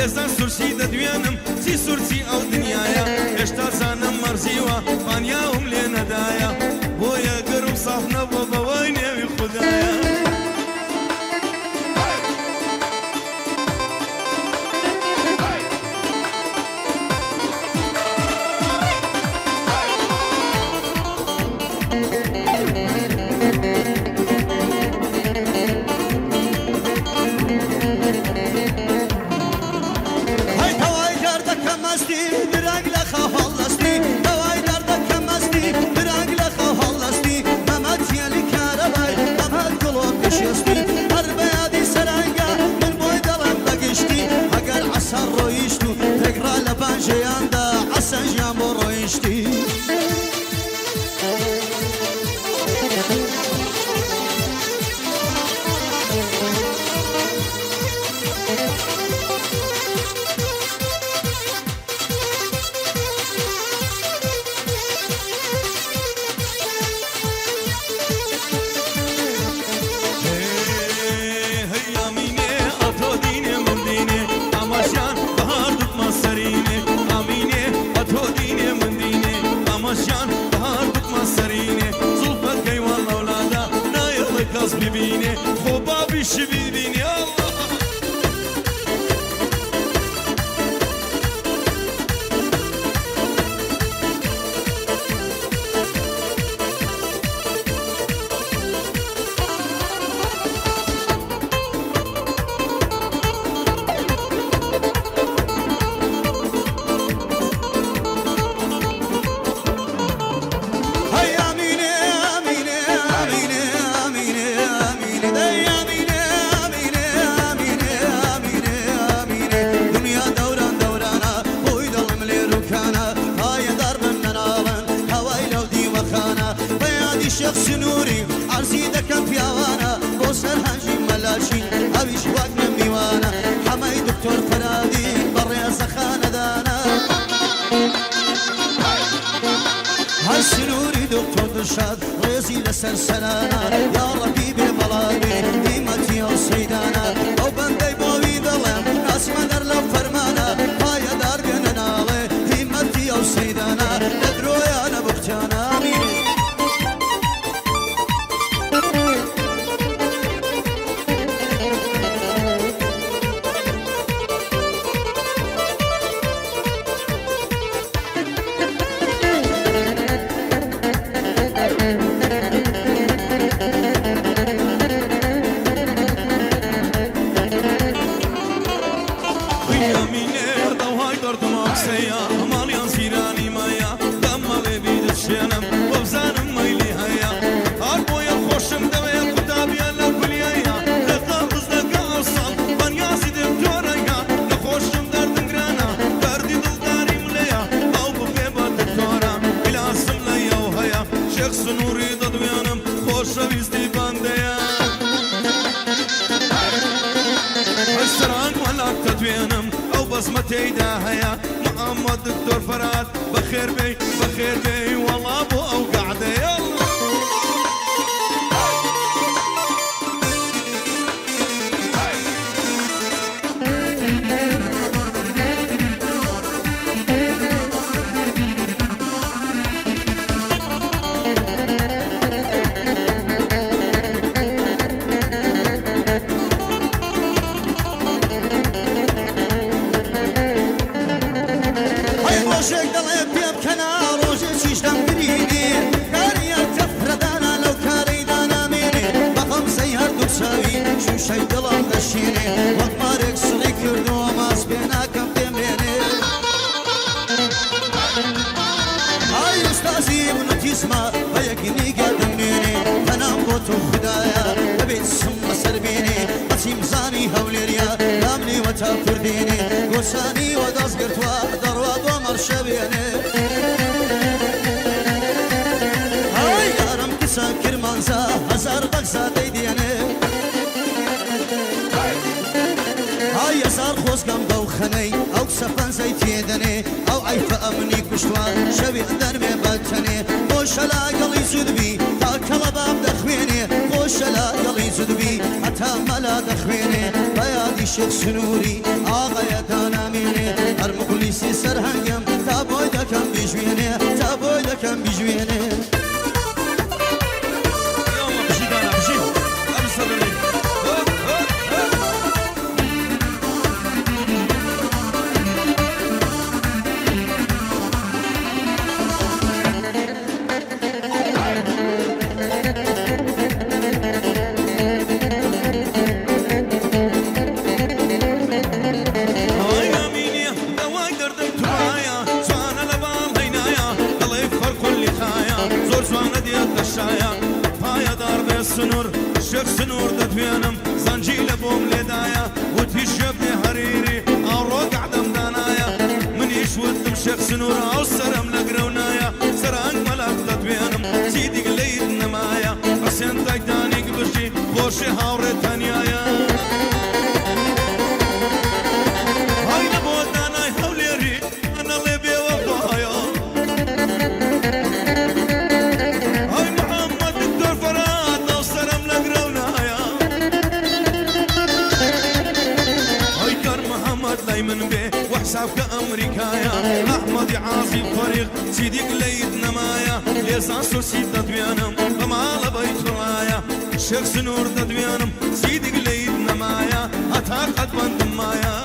هێزان سورسی دەدوێنم چی سورسی ئەو دنیاە هێشتا زانم مەرزیوە پانیاوم لێ نەدایە بۆیە گەرم ساف نەبووە بەوەی نێوی خوددایە ببینه خوبا بیش ببینی الله شخص نوري عرسي دكم في عوانا بوسر هنجي ملاشي أبيش وقنا ميوانا حماي دكتور فرادي بري سخانة دانا هاي سنوري دكتور دشاد ريزي لسر سنانا يا ربي بالملابي ديمتي وسيدانا أو بندي بوي ظلم ناس مدر لو فرمانا هاي دار بيننا ديمتي وسيدانا ندرو يا نبختانا أو بصمتي داهية محمد دكتور فراد بخير بي والله أبو أو قاعدة يلا شي دڵم دەشینێ وەک مارێک سڵی کردووە ماس پێناکەم دێمێنێ ئای ئوستازی ونوتیزما بە یەکینیگە دەمێنێ بەنام بۆ تۆ خودایە بەبێت سم بەسەر بێنێ بەچیم زانی هەولێریە دامنیوە تا کوردێنێ گۆسانی وە دەستگرتووە دەڕوا بۆ مەرشە بێنێ ئای یارم کسە کرمانزە هەزار بەگزا دەیدێنێ يسار خوزقم بو خني او سفنزي تيدني او عيف امني كشوان شبي دربي باتني خوشلا قلي زدبي تا كلباب دخويني خوشلا قلي زدبي حتى ملا دخويني بيادي شيخ سنوري آغا يدانا محمد لای من بێ وحسابکە ئەمریکایە ئەحمەدی عازی فەریق چیدیک لەیت نەمایە لێزان سوسی دەدوێنم بە ماڵە بەیتوڵایە شێخ سنوور دەدوێنم چیدیک لەیت نەمایە هەتا قەت بەندم مایە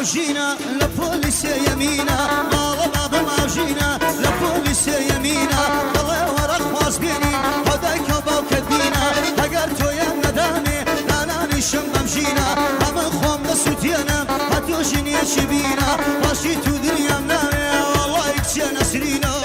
ماوجينا لبوليس يمينا مالا بابا ماوجينا لبوليس يمينا والله ورق خواز بيني هداك وباو كدينا اگر تو يا ندامي انا نشم بمشينا هم خوم لسوتينا هاتو جنيا شبينا باشي تو دنيا منامي والله اكسيا نسرينا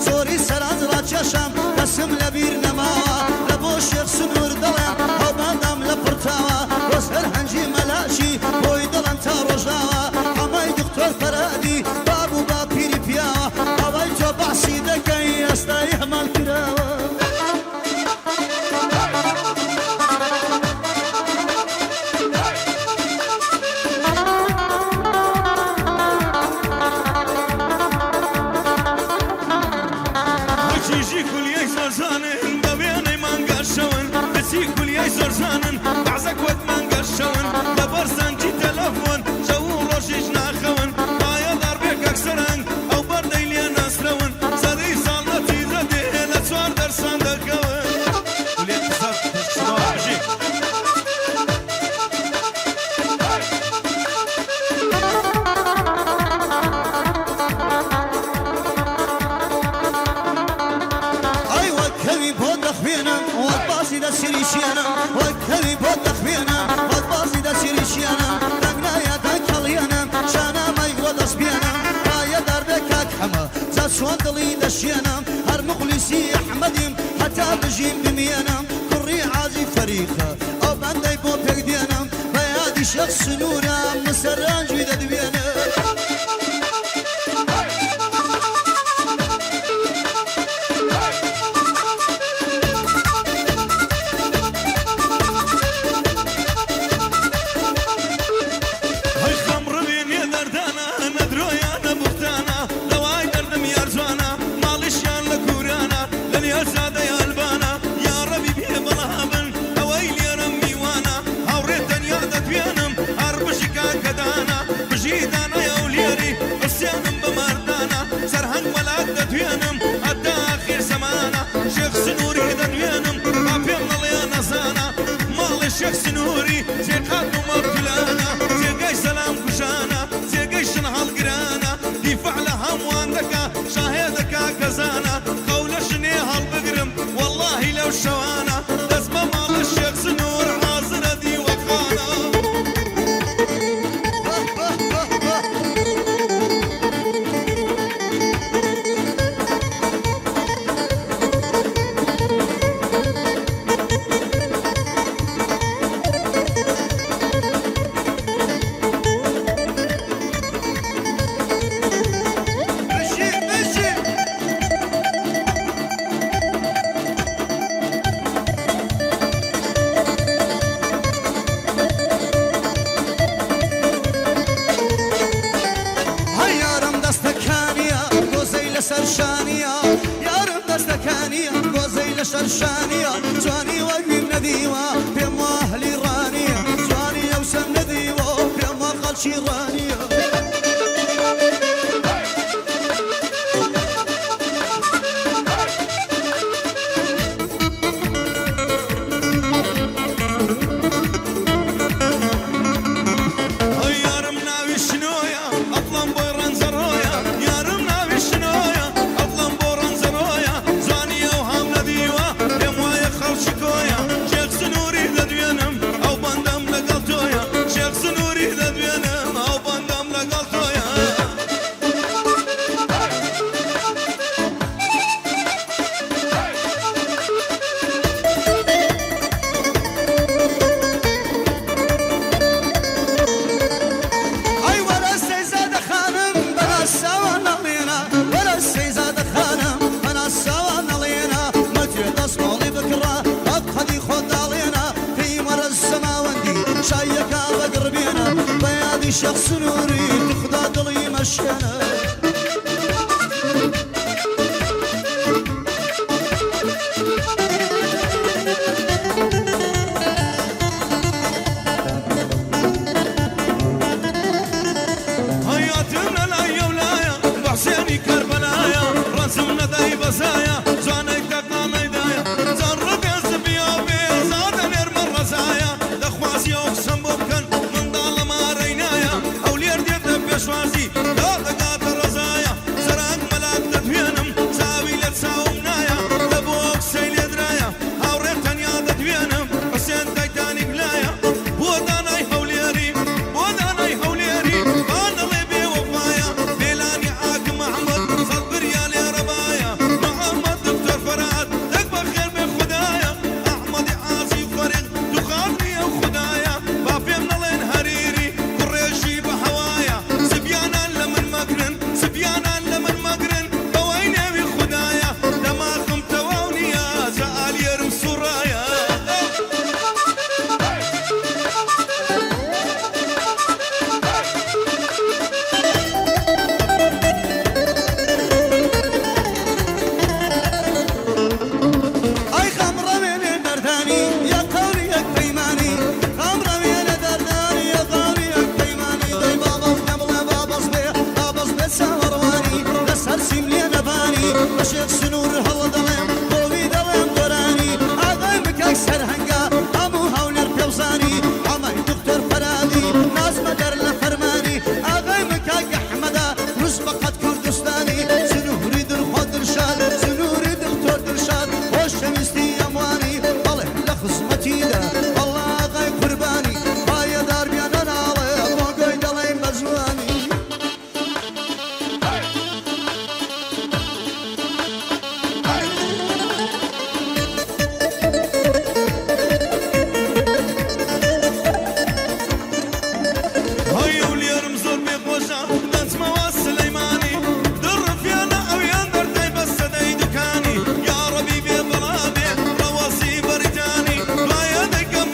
زۆری سەرات ڕاکێشم دەسم لە بیر نەماوە لە بۆ شێخ سنوور دەڵێم هەڵباندام لە پڕتاوە وەس هەر هەنجی مەلاشی بۆی دڵم تا ڕۆژاوە ئەمەی دکتۆر فەرادی باب و با پیری پیاوە ئەوەی تۆ باسی دەکەی ئێستای هەمان کراوە كل يزور زانن بعزك وقت من قشون لبرزنجي تلفون جو روشيش ناخون بايا ضربك اكسرن او بردي لي ناسرون زدي صالتي زدي لتوار درسان دكون ولي تصد صباحي ايوه كمي بود اخوينا والباسي ده سيريشيانا وكلي بود اخوينا والباسي ده سيريشيانا دقنا يا دكاليانا شانا ما يقود اسبيانا بايا دردك اكحما زاد شوان دلي دشيانا هر مخلصي احمدين حتى بجيم بميانا كري عازي فريقا او بندي بو بيقديانا بيادي شخص نورا مسران جويدة دبيانا زاد يا البانا يا ربي بيه بلهبن اويلي لسر شانية جواني وقيم نديوة بيما أهلي رانية جواني وسم نديوة بيما قلشي رانية شخص نوري تخدع ضلي مشينا حياتنا لا يولايا بحسيني كربلايا رسمنا داي بسايا زانك تقنا يدايا زرب يا زبيا بيزاد نرم الرزايا دخواسي اقسم بكن من ضال ما رينايا اولير ديت بشوازي لا تقات الرزايا زرق ملاك تدوينم ساوي لتساومنايا لبوك سيل يدرايا هاوريتن يا تدوينم حسين تايتاني بلايا بوداناي هوليري بوداناي هوليري انا لبي وفايا بيلاني عاك محمد صبر يا لي ربايا محمد دكتور فراد تكبر خير من خدايا احمد عاصي فريق تخاطني يا خدايا بافي من لين هريري قريشي بحوايا سبيانا لمن مقرن سبيانا لمن مقرن بويني بخدايا دماغكم تواوني يا زعل يرم سرايا اي خمرة من درداني يا قولي يا بيماني خمرة من درداني يا قولي يا بيماني داي بابا قبل بابا صبيح بابا صبيح سهرواني لسهر سيملي نباني بشيخ سنور هلا دلم بوبي دلم دوراني عظيمك اكسر هنقا ابو هولر بيوزاني عمي دكتور فرادي ناس مدر لفرماني عظيمك احمدا مسبقة كردستاني سنوري درخو درشاد سنوري دكتور درشاد وشمستي امواني الله لخصمتي له الله غاي قرباني بايا دار بيانا نالي موقعي دلي مزواني هيا وليرم زور بيخوشا دانس مواس سليماني در فيانا او يندر تاي بس داي دكاني يا ربي بي بلابي رواسي بريتاني بايا دكم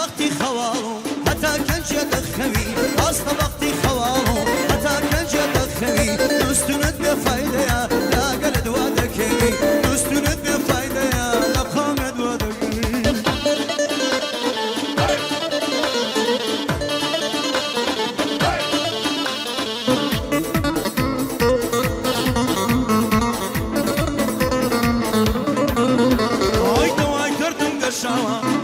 وقتی خوالو حتا کنجه دخوی هست وقتی خوالو حتا کنجه دخوی نستند به فایده یا لاگل دوا دکی نستند به فایده یا لقام دوا دکی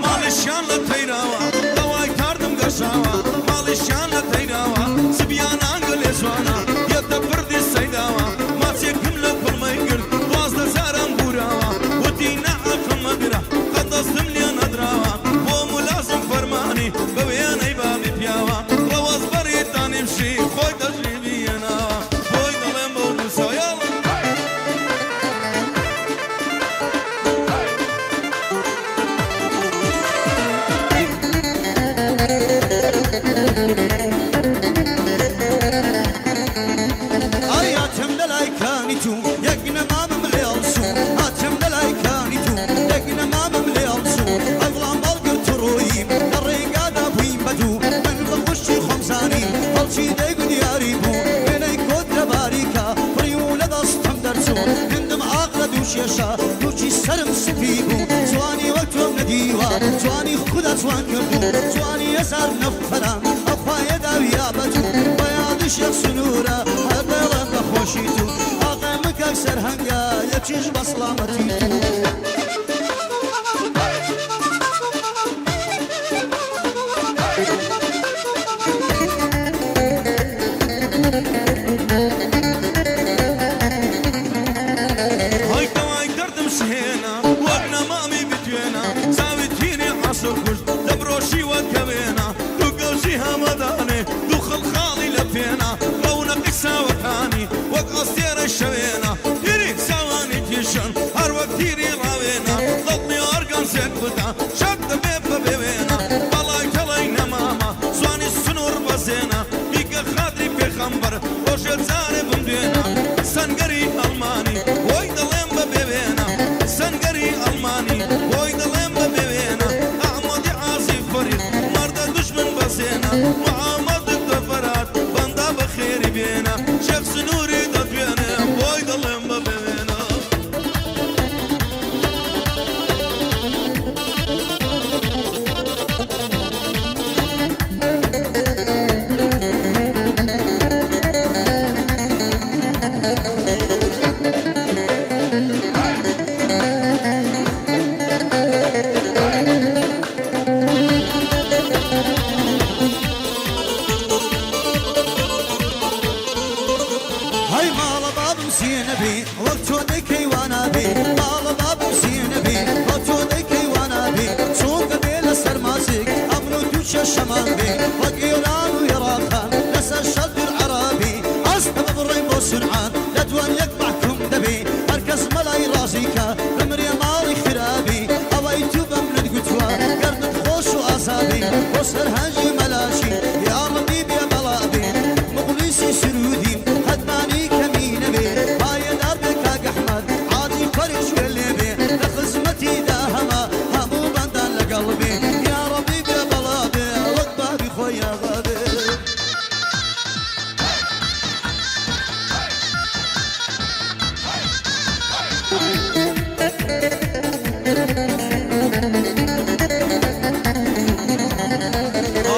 مالشان لتیراوا دوای کردم گشاوا مالشان لتیراوا سبیان انگل زوانا یت پردی سیداوا ماچه کمل کلمایگل باز دزارم بوراوا ودینا اخم مدرا قدستم لی ندراوا و ملازم فرمانی بویان ای بابی پیاوا رواز بری تانیم شی خوی تجربی ناوا خوی دلم بود سایال دوچی سرم سفیگو جوانی وقتم ندیوا جوانی خدا جوان کردو جوانی هزار نفرم اخوای داویا بدو بیاد شخص نورا هر دلم بخوشی تو آقا مکک سرهنگا یکیش بسلامتی تو دبروشي وكبينا دوقوشي همداني دوخل خالي لفينا رونق ساوتاني وقصير الشوينا تيري سواني تيشن هر وقت تيري راوينا ضطني أرقان سيكبتا شد بيبا بيبينا بلاي تلاينا ماما سواني السنور بسينا بيك خاطري بيخمبر وشل زاري بمدينا سنقري ألماني ويد الليمبا بيبينا سنقري ألماني ويد الليمبا بيبينا مرد دشمن بسينا محمد الدفرات بندا بخير بينا شخص نوري دبينا بوي ضلم بينا شمان بي وقيران ويراخان نسى الشد العربي أصدق بالريب وسرعان لدوان يقبعكم دبي مركز ملاي راسيكا بمري مالي خرابي أويتو بملد قتوى قرنت خوش وأصابي وصر هنجي ملاشي يا ربي بيا ملابي مغليسي سرودي هدماني كمين بي هاي دار بكاق أحمد عادي فرش واللي بي لخزمتي داهما همو بندان لقلبي يا ربي بيا ملابي خويا غادر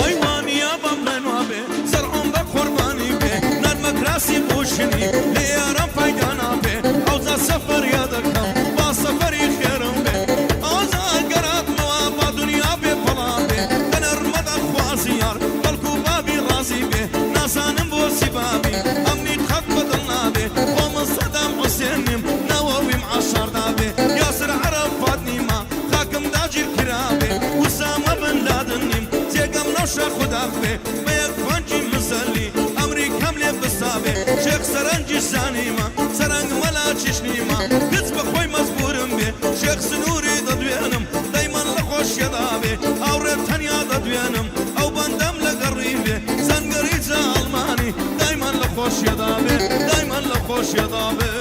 ايواني يا بمن وابي زرعون بقرباني بي نرمك راسي بوشني ليا رفاي دانا بي عوزا سفر يا دكام با سفري خيرم بي عوزا قرات موابا دنيا بي فلا بي تنرمد اخوازيار بلكو بابي راسي بي ناسانم بوسي بابي امني تخطبت النابي قوم صدام حسينم نووي معشر دابي ياسر عرفات نيما خاكم داجي الكرابي وسامة بن لادنم زيقم نوشا خداف بي ما يكفانجي مسلي امري كاملي بسابي شيخ سرنجي سانيما سرنج ملا تشنيما قز بخوي مزبورم بي شيخ سنوري ددوينم دايما لخوش يدابي اورد تنيا ددوينم او بندم لقريبي سنقريزا الماني دايما لخوش يدابي دايما لخوش يدابي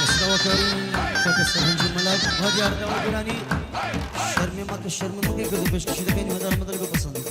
مستوى كريم كتسر هنجي الملاك وهدي أرد أولاني شرمي ماك الشرمي ماك يقدر باش كشي دكاني هذا رمضان يقدر بصندي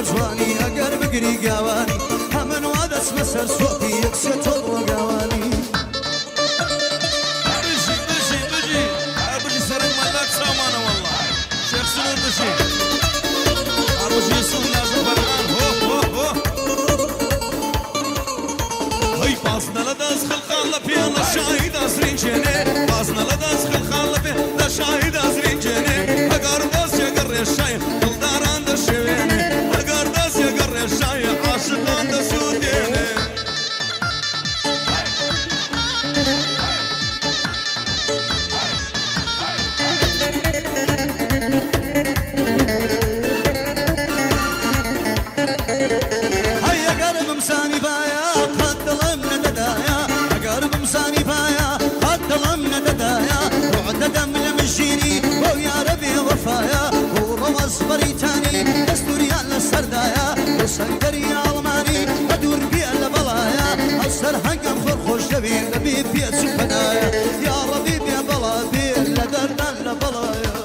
جواني اگر بگری گوانی همن واد اسم سر صوتی یک ستون و گوانی بجي سرق ملاك سامانه والله شيخ سنور بشي بجي يصل لازم فرقان هو هاي باسنا لداز خلقان لبيانا شاهد ازرين جني باسنا لداز خلقان لبيانا شاهد ازرين جني اگر داز يقر الشاي دلداران دا شويني الشاي عاشقان دا سوديني هيا قرب مساني بايا قد ظلمنا ددايا قرب مساني بايا قد ظلمنا ددايا وعد دم لمشيني ويا ربي وفايا وروز بريتاني دستوري على السردايا وسنقري الماني ادور بيه لبلايا اصر حقم خرخوش دبي بيه سبنايا يا ربي بيه بلا بيه لدردان لبلايا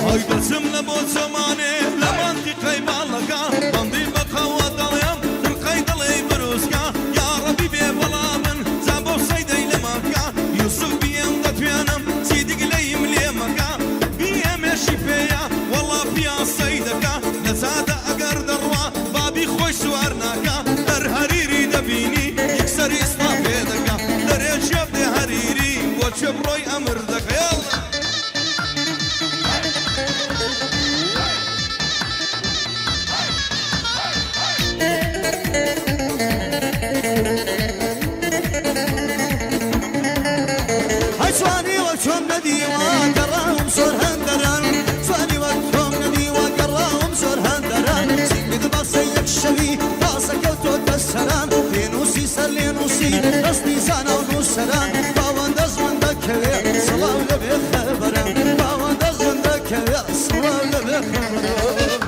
هاي بسم لبوت زماني لمنطقة بالغا بندي بقى وضليم القيد لي بروسكا يا ربي ببلا من زابو سيدي لمكا يوسف بيم دتوانم سيدك لي مليمكا بيم شفيا والله بيا سيدكا نزاد اقر دروا بابي خوش سوارناكا هريري دبيني يكسر اصطافي دكا دريجب دي هريري وشبروي امر دكا يلا سواني وقتهم ندي وقراهم صور هندران سواني وقتهم ندي وقراهم صور هندران سيد بصيك الشبي باسك وتوت السلام لينوسي سر لينوسي رصدي سانا ونوسران باوان دزمن دكوير صلاة لبي خبران باوان دزمن دكوير صلاة لبي خبران